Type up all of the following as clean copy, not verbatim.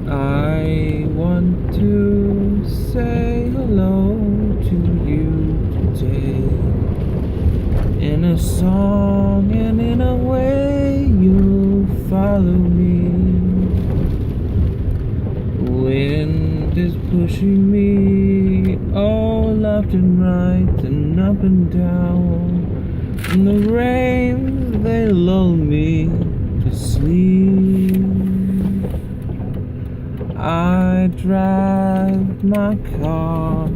I want to say hello to you today, in a song and in a way you'll follow me. Wind is pushing me all left and right and up and down, and the rain, they lull me to sleep. I drive my car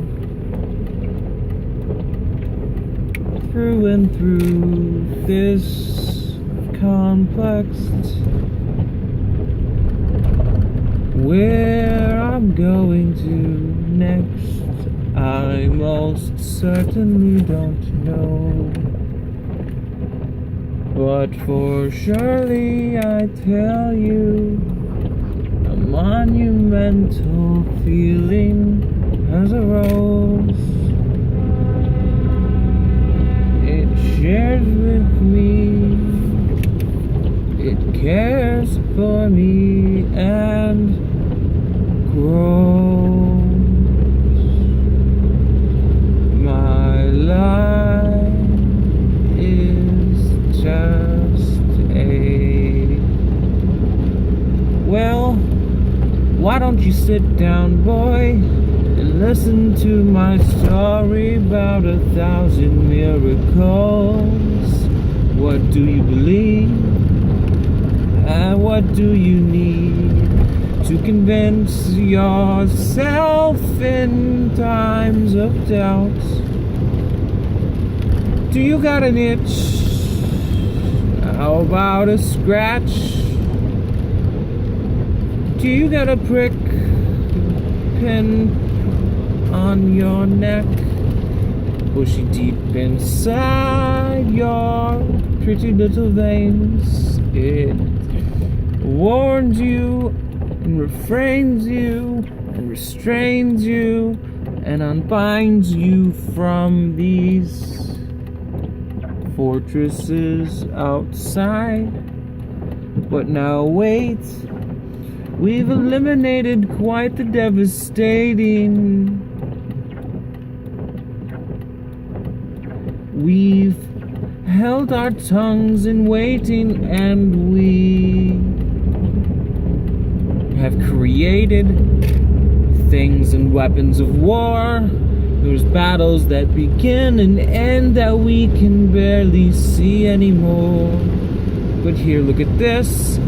through and through this complex. Where I'm going to next, I most certainly don't know. But for surely I tell you, a monumental feeling has arose. It shares with me, it cares for me and grows. My life is just well, why don't you sit down, boy, and listen to my story about 1,000 miracles. What do you believe? And what do you need to convince yourself in times of doubt? Do you got an itch? How about a scratch? Do you got a prick pin on your neck? Pushy deep inside your pretty little veins. It warns you and refrains you and restrains you and unbinds you from these fortresses outside. But now wait, we've eliminated quite the devastating. We've held our tongues in waiting, and we have created things and weapons of war. There's battles that begin and end that we can barely see anymore. But here, look at this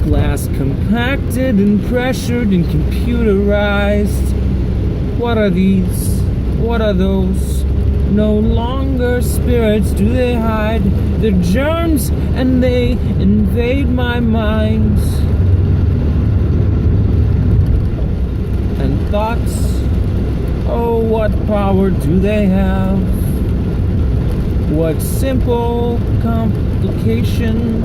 glass compacted and pressured and computerized. What are these? What are those? No longer spirits do they hide. They're germs and they invade my mind. And thoughts, oh, what power do they have? What simple complication,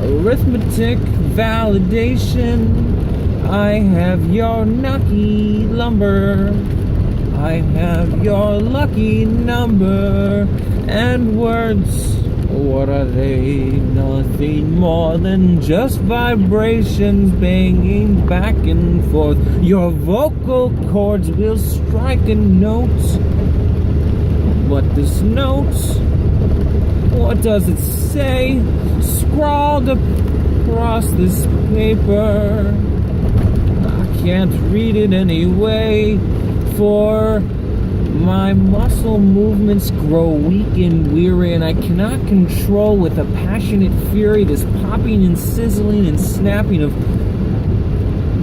arithmetic validation. I have your knucky lumber, I have your lucky number. And words, what are they? Nothing more than just vibrations banging back and forth. Your vocal cords will strike a note. But this note, what does it say? Scrawled across this paper. I can't read it anyway, for my muscle movements grow weak and weary, and I cannot control with a passionate fury this popping and sizzling and snapping of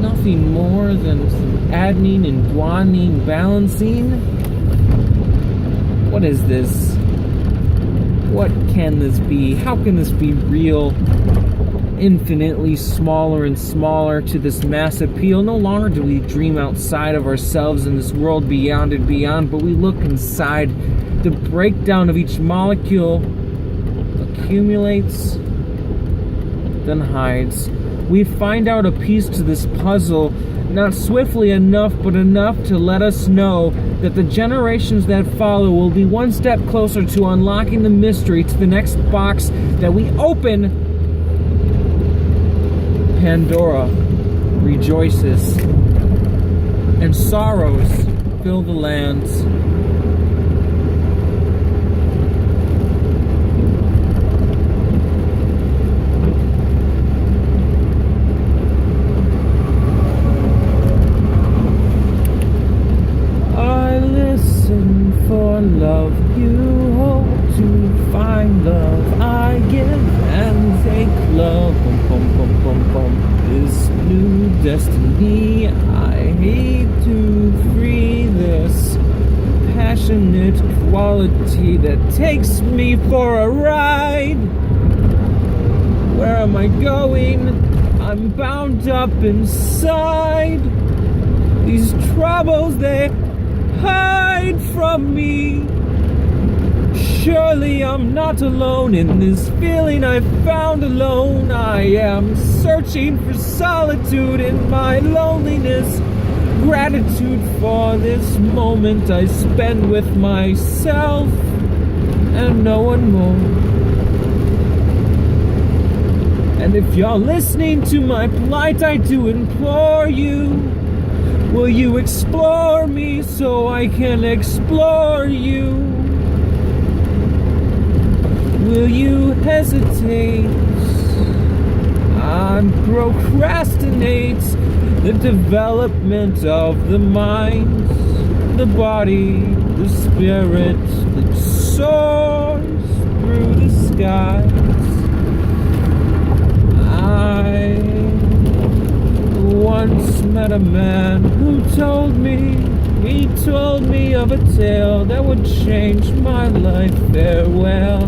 nothing more than some adenine and guanine balancing. What is this? What can this be? How can this be real? Infinitely smaller and smaller to this mass appeal. No longer do we dream outside of ourselves in this world beyond and beyond, but we look inside. The breakdown of each molecule accumulates, then hides. We find out a piece to this puzzle, not swiftly enough, but enough to let us know that the generations that follow will be one step closer to unlocking the mystery to the next box that we open, Pandora. rejoices, and sorrows fill the lands. I listen for love, you hope to find love. I give and take love. Bum, bum, bum, bum, bum. This new destiny, I hate to free this passionate quality that takes me for a ride. Where am I going? I'm bound up inside. These troubles, they hide from me. Surely I'm not alone in this feeling I found alone. I am searching for solitude in my loneliness. Gratitude for this moment I spend with myself and no one more. And if you're listening to my plight, I do implore you, will you explore me so I can explore you? Will you hesitate and procrastinate the development of the mind, the body, the spirit that soars through the skies? I once met a man who told me of a tale that would change my life. Farewell.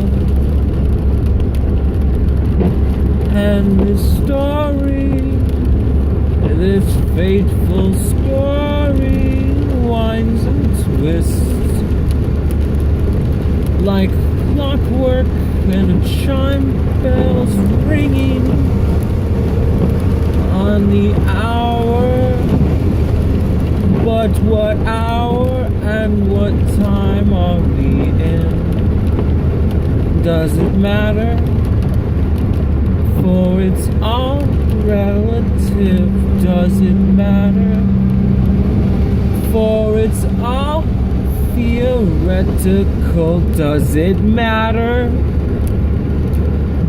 And this story, this fateful story, winds and twists like clockwork and a chime bells ringing on the hour. But what hour and what time are we in? Does it matter? For it's all relative. Does it matter? For it's all theoretical. Does it matter?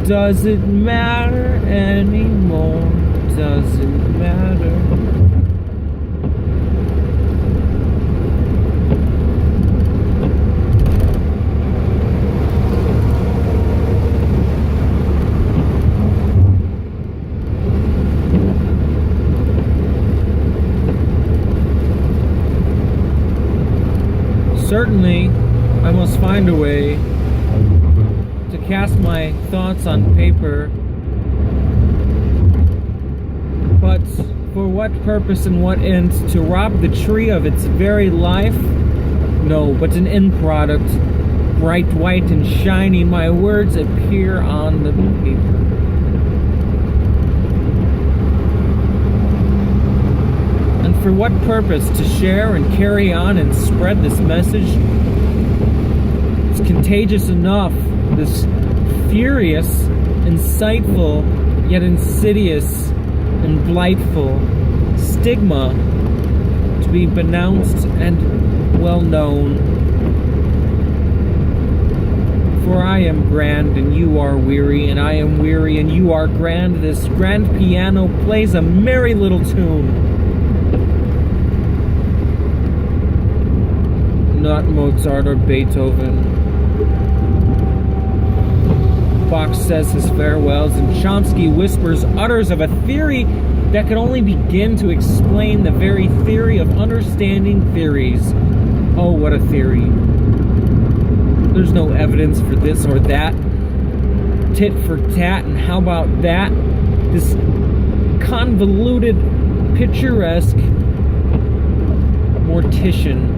Does it matter anymore? Does it matter? Certainly, I must find a way to cast my thoughts on paper. But for what purpose and what end? To rob the tree of its very life? No, but an end product, bright white and shining. My words appear on the paper. For what purpose? To share and carry on and spread this message? It's contagious enough, this furious, insightful, yet insidious and blightful stigma to be pronounced and well known. For I am grand and you are weary, and I am weary and you are grand. This grand piano plays a merry little tune. Not Mozart or Beethoven. Bach says his farewells, and Chomsky whispers utters of a theory that can only begin to explain the very theory of understanding theories. Oh, what a theory. There's no evidence for this or that. Tit for tat, and how about that? This convoluted, picturesque mortician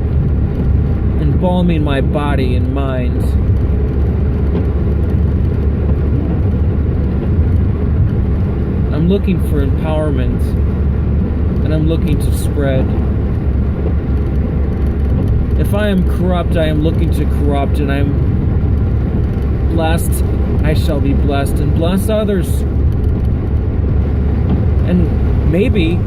embalming my body and mind. I'm looking for empowerment, and I'm looking to spread. If I am corrupt, I am looking to corrupt, and I'm blessed, I shall be blessed, and bless others. And maybe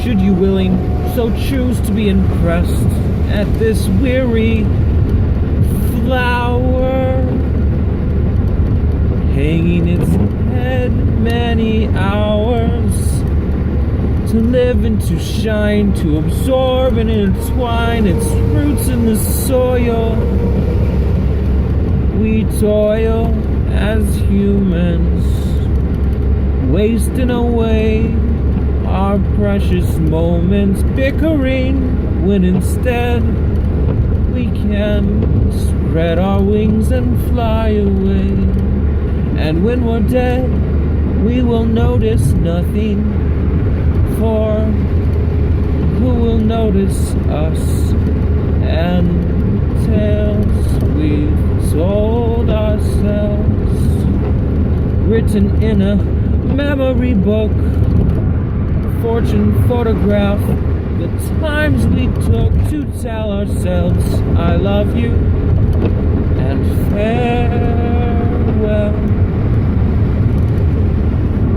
Should you willing so choose to be impressed at this weary flower, hanging its head many hours, to live and to shine, to absorb and entwine its roots in the soil. We toil as humans, wasting away our precious moments, bickering, when instead we can spread our wings and fly away. And when we're dead, we will notice nothing, for who will notice us and tales we've told ourselves, written in a memory book, fortune photograph, the times we took to tell ourselves I love you and farewell.